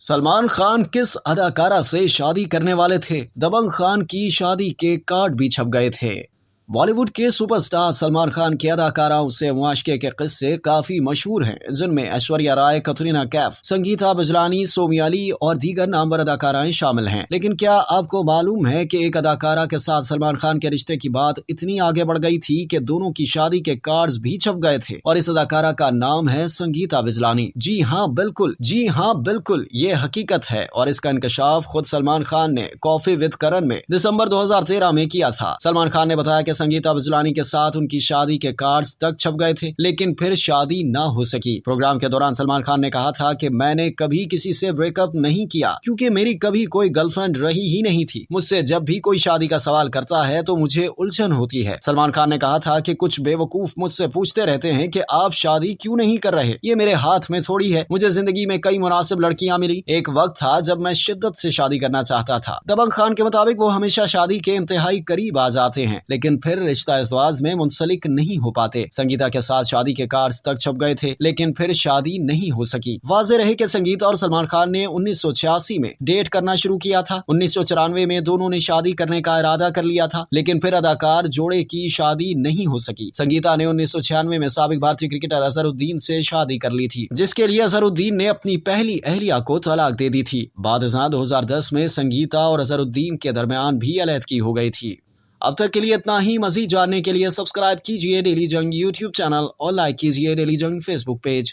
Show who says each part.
Speaker 1: सलमान खान किस अदाकारा से शादी करने वाले थे? दबंग खान की शादी के कार्ड भी छप गए थे। बॉलीवुड के सुपरस्टार सलमान खान की अदाकाराओं से मुआशके के किस्से काफी मशहूर हैं, जिनमें ऐश्वर्या राय, कतरीना कैफ, संगीता बिजलानी, सोमी अली और दीगर नामवर अदाकाराएं शामिल हैं। लेकिन क्या आपको मालूम है कि एक अदाकारा के साथ सलमान खान के रिश्ते की बात इतनी आगे बढ़ गई थी कि दोनों की शादी के कार्ड्स भी छप गए थे, और इस अदाकारा का नाम है संगीता बिजलानी। जी हाँ बिल्कुल, ये हकीकत है, और इसका इंकशाफ खुद सलमान खान ने कॉफी विद करण में दिसंबर 2013 में किया था। सलमान खान ने बताया कि संगीता बिजलानी के साथ उनकी शादी के कार्ड्स तक छप गए थे, लेकिन फिर शादी ना हो सकी। प्रोग्राम के दौरान सलमान खान ने कहा था कि मैंने कभी किसी से ब्रेकअप नहीं किया, क्योंकि मेरी कभी कोई गर्लफ्रेंड रही ही नहीं थी। मुझसे जब भी कोई शादी का सवाल करता है तो मुझे उलझन होती है। सलमान खान ने कहा था कि कुछ बेवकूफ मुझसे पूछते रहते हैं कि आप शादी क्यों नहीं कर रहे, ये मेरे हाथ में थोड़ी है। मुझे जिंदगी में कई मुनासिब लड़कियां मिली। एक वक्त था जब मैं शिद्दत से शादी करना चाहता था। दबंग खान के मुताबिक वो हमेशा शादी के इंतहाई करीब आ जाते हैं, लेकिन फिर रिश्ता इज़्वाज में मुंसलिक नहीं हो पाते। संगीता के साथ शादी के कार्ड्स तक छप गए थे, लेकिन फिर शादी नहीं हो सकी। वाज़ेह रहे कि संगीता और सलमान खान ने 1986 में डेट करना शुरू किया था। 1994 में दोनों ने शादी करने का इरादा कर लिया था, लेकिन फिर अदाकार जोड़े की शादी नहीं हो सकी। संगीता ने 1996 में साबिक भारतीय क्रिकेटर अजहरुद्दीन से शादी कर ली थी, जिसके लिए अजहरुद्दीन ने अपनी पहली अहलिया को तलाक दे दी थी। बाद 2010 में संगीता और अजहरुद्दीन के दरमियान भी अलैदगी हो गई थी। अब तक के लिए इतना ही। मजीद जानने के लिए सब्सक्राइब कीजिए डेली जंग यूट्यूब चैनल और लाइक कीजिए डेली जंग फेसबुक पेज।